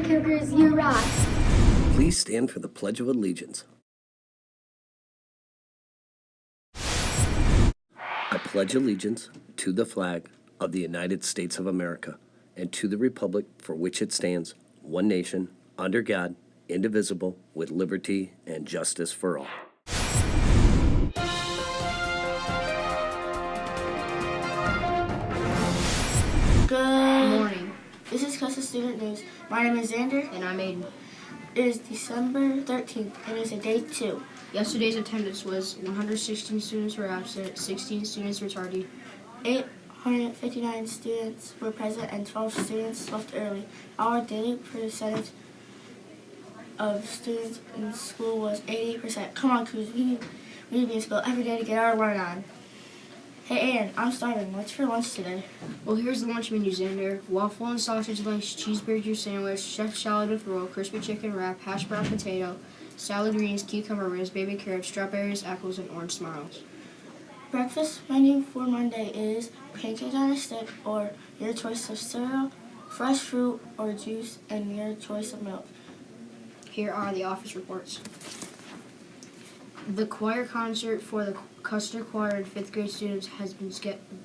Cougars, you rock! Please stand for the Pledge of Allegiance. I pledge allegiance to the flag of the United States of America and to the republic for which it stands, one nation, under God, indivisible, with liberty and justice for all. Good morning. This is Custer Student News. My name is Xzander. And I'm Ayden. It is December 13th, and it's a day 2. Yesterday's attendance was 116 students were absent, 16 students were tardy. 859 students were present, and 12 students left early. Our daily percentage of students in school was 80%. Come on, Cruz. We need to be in school every day to get our run on. Hey, Ayden, I'm starving. What's for lunch today? Well, here's the lunch menu, Xzander. Waffle and sausage links, cheeseburger sandwich, chef salad with roll, crispy chicken wrap, hash brown potato, salad greens, cucumber ribs, baby carrots, strawberries, apples, and orange tomatoes. Breakfast menu for Monday is pancake on a stick, or your choice of cereal, fresh fruit or juice, and your choice of milk. Here are the office reports. The choir concert for the Custer Choir and 5th grade students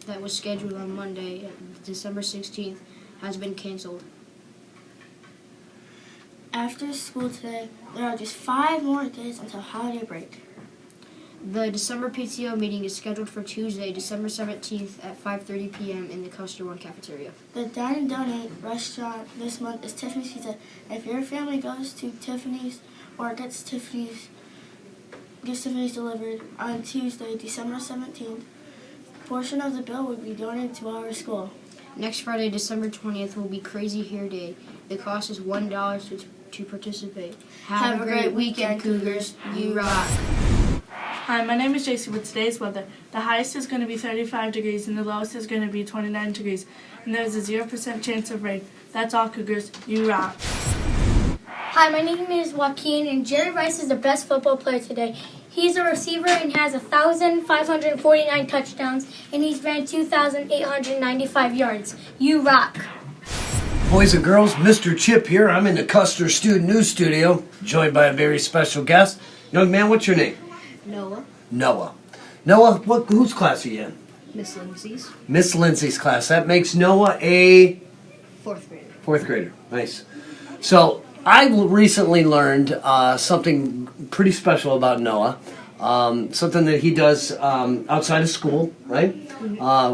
that was scheduled on Monday, December 16th, has been canceled. After school today, there are just 5 more days until holiday break. The December PTO meeting is scheduled for Tuesday, December 17th at 5:30 p.m. in the Custer 1 cafeteria. The Dine and Donate restaurant this month is Tiffany's Pizza. If your family goes to Tiffany's or gets Tiffany's delivered on Tuesday, December 17th, a portion of the bill will be donated to our school. Next Friday, December 20th, will be Crazy Hair Day. The cost is $1 to participate. Have a great weekend, Cougars. You rock. Hi, my name is Jaycee with today's weather. The highest is going to be 35 degrees and the lowest is going to be 29 degrees. And there's a 0% chance of rain. That's all, Cougars. You rock. Hi, my name is Joaquin, and Jerry Rice is the best football player today. He's a receiver and has 1,549 touchdowns, and he's ran 2,895 yards. You rock. Boys and girls, Mr. Chip here. I'm in the Custer Student News Studio, joined by a very special guest. Young man, what's your name? Noah. Noah. Noah, whose class are you in? Miss Lindsay's. Miss Lindsay's class. That makes Noah a 4th grader. 4th grader. Nice. So I recently learned something pretty special about Noah. Something that he does outside of school, right?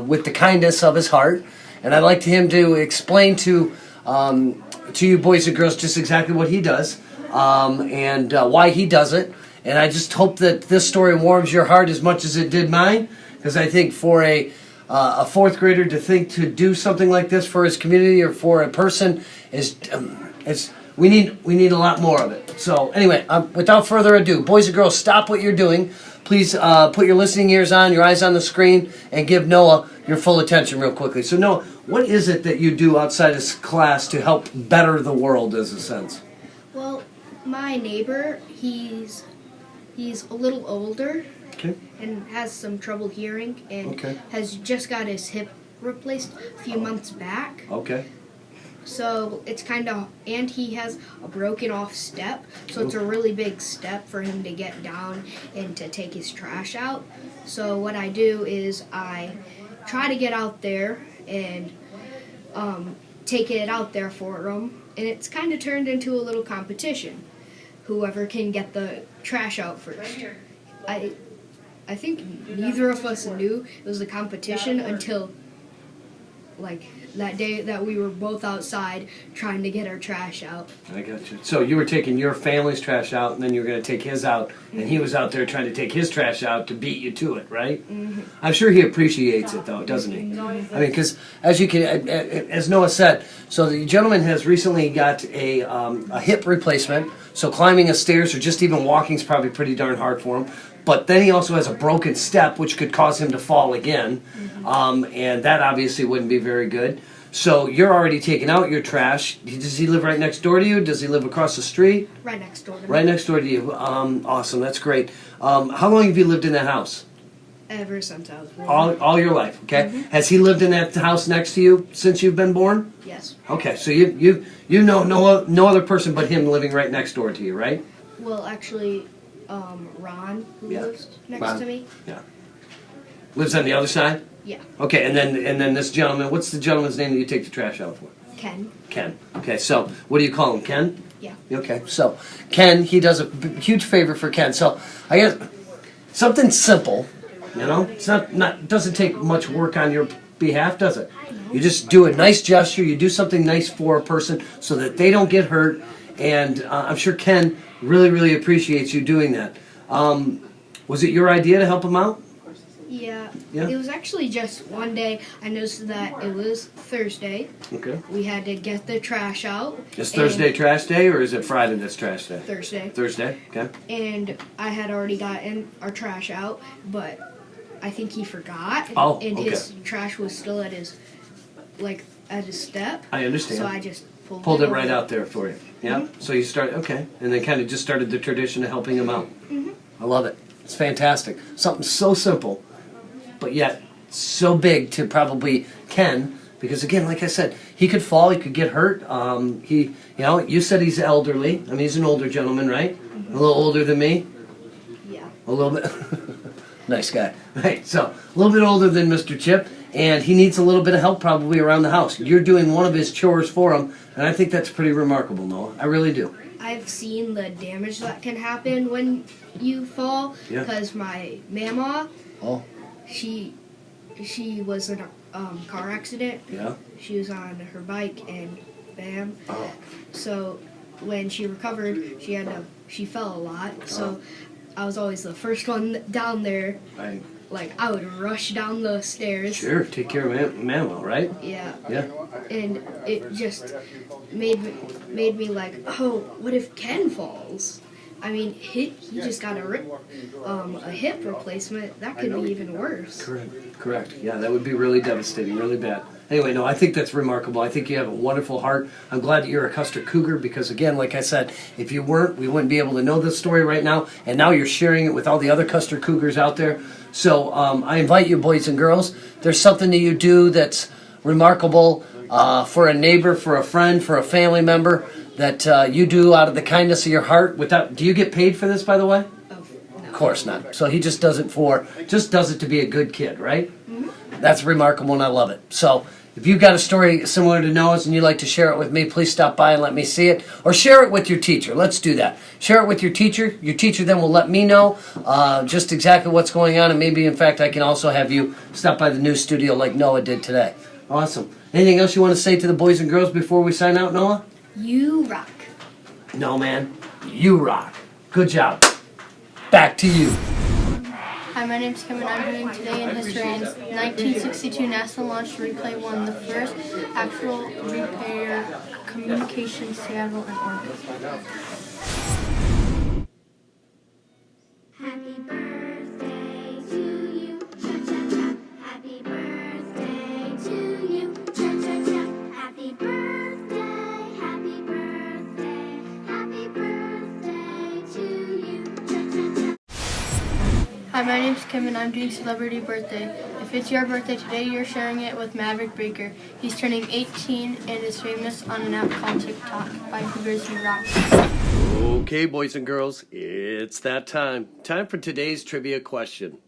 With the kindness of his heart. And I'd like him to explain to you boys and girls just exactly what he does and why he does it. And I just hope that this story warms your heart as much as it did mine, because I think for a 4th grader to think to do something like this for his community or for a person is we need a lot more of it. So anyway, without further ado, boys and girls, stop what you're doing. Please put your listening ears on, your eyes on the screen, and give Noah your full attention real quickly. So Noah, what is it that you do outside of class to help better the world, as a sense? Well, my neighbor, he's a little older, Okay. and has some trouble hearing, and Okay. has just got his hip replaced a few months back. Okay. So it's and he has a broken off step, so it's a really big step for him to get down and to take his trash out. So what I do is I try to get out there and take it out there for him, and it's kind of turned into a little competition. Whoever can get the trash out first. I think neither of us knew it was a competition until that day that we were both outside trying to get our trash out. I got you. So you were taking your family's trash out, and then you were going to take his out, and he was out there trying to take his trash out to beat you to it, right? Mm-hmm. I'm sure he appreciates it, though, doesn't he? I mean, because as Noah said, so the gentleman has recently got a hip replacement, so climbing a stairs or just even walking is probably pretty darn hard for him. But then he also has a broken step, which could cause him to fall again, and that obviously wouldn't be very good. So you're already taking out your trash. Does he live right next door to you? Does he live across the street? Right next door to me. Right next door to you. Awesome. That's great. How long have you lived in that house? Ever since I was born. All your life, okay? Has he lived in that house next to you since you've been born? Yes. Okay, so you know no other person but him living right next door to you, right? Well, actually, Ron, who Yeah. lives next Ron. to me. Yeah. Lives on the other side? Yeah. Okay, and then this gentleman, what's the gentleman's name that you take the trash out for? Ken. Ken. Okay, so what do you call him, Ken? Yeah. Okay, so Ken, he does a huge favor for Ken. So I guess something simple, you know, it's not doesn't take much work on your behalf, does it? You just do a nice gesture. You do something nice for a person so that they don't get hurt, and I'm sure Ken really appreciates you doing that. Was it your idea to help him out? Yeah. Yeah? It was actually just one day I noticed that it was Thursday. Okay. We had to get the trash out. Is and- Thursday trash day or is it Friday that's trash day? Thursday. Thursday. Okay. And I had already gotten our trash out, but I think he forgot. Oh, and okay. his trash was still at his step. I understand. So I just Pulled it over. right out there for you. Yeah. So you start and then kind of just started the tradition of helping him out. I love it. It's fantastic. Something so simple, but yet so big to probably Ken. Because again, like I said, he could fall, he could get hurt. You said he's elderly. I mean, he's an older gentleman, right? A little older than me. Yeah. A little bit. Nice guy. Right. So a little bit older than Mr. Chip. And he needs a little bit of help probably around the house. You're doing one of his chores for him, and I think that's pretty remarkable, Noah. I really do. I've seen the damage that can happen when you fall. Yeah. Because my mama, Oh, she was in a car accident. yeah. She was on her bike and bam. Oh, So when she recovered, she fell a lot. So I was always the first one down there. right. Like I would rush down the stairs. Sure. Take care of Manuel, right? Yeah. Yeah. And it just made me like, oh, what if Ken falls? I mean, he just got a hip replacement. That could be even worse. Correct. Yeah, that would be really devastating, really bad. Anyway, no, I think that's remarkable. I think you have a wonderful heart. I'm glad that you're a Custer Cougar because, again, like I said, if you weren't, we wouldn't be able to know this story right now. And now you're sharing it with all the other Custer Cougars out there. So I invite you, boys and girls. There's something that you do that's remarkable for a neighbor, for a friend, for a family member that you do out of the kindness of your heart. Do you get paid for this, by the way? Of course not. So he just does it to be a good kid, right? Mm-hmm. That's remarkable, and I love it. So if you've got a story similar to Noah's and you'd like to share it with me, please stop by and let me see it. Or share it with your teacher. Let's do that. Share it with your teacher. Your teacher then will let me know just exactly what's going on, and maybe, in fact, I can also have you stop by the new studio like Noah did today. Awesome. Anything else you want to say to the boys and girls before we sign out, Noah? You rock. No, man. You rock. Good job. Back to you. Hi, my name's Kevin. I'm doing today in history. In 1962, NASA launched Replay 1, the first actual repair communications satellite in orbit. Happy birthday to you, cha-cha-cha. Happy birthday to you, cha-cha-cha. Happy birthday, happy birthday, happy birthday to you, cha-cha-cha. Hi, my name's Kevin. I'm doing celebrity birthday. If it's your birthday today, you're sharing it with Maverick Baker. He's turning 18 and is famous on an app called TikTok by Cougars Who Rock. Okay, boys and girls, it's that time. Time for today's trivia question.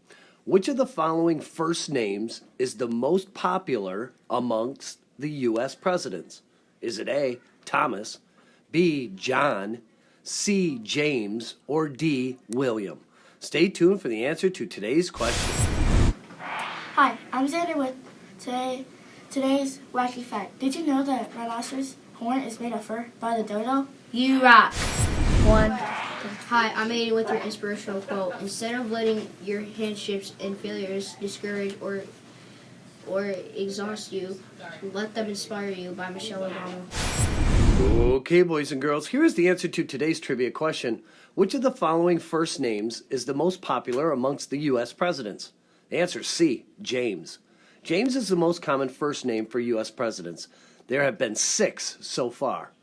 Which of the following first names is the most popular amongst the U.S. presidents? Is it A, Thomas, B, John, C, James, or D, William? Stay tuned for the answer to today's question. Hi, I'm Xzander with today's wacky fact. Did you know that rhinoceros horn is made of fur by the dodo? You rock. One. Hi, I'm Ayden with your inspirational quote. Instead of letting your hardships and failures discourage or exhaust you, let them inspire you by Michelle Obama. Okay, boys and girls, here is the answer to today's trivia question. Which of the following first names is the most popular amongst the U.S. presidents? The answer is C, James. James is the most common first name for U.S. presidents. There have been 6 so far.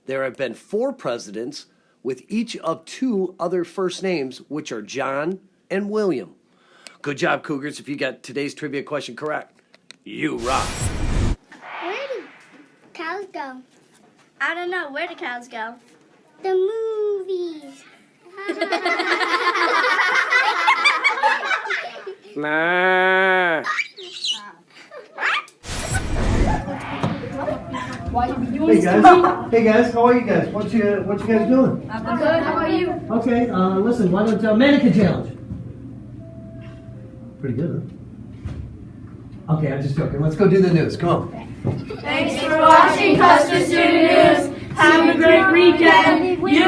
There have been 4 presidents with each of 2 other first names, which are John and William. Good job, Cougars. If you got today's trivia question correct, you rock. Where do cows go? I don't know. Where do cows go? The movies. Nah. Hey guys, how are you guys? What you guys doing? Good. How about you? Okay, listen, why don't mannequin challenge? Pretty good, huh? Okay, I'm just joking. Let's go do the news. Come on. Thanks for watching Custer Student News. Have a great weekend. You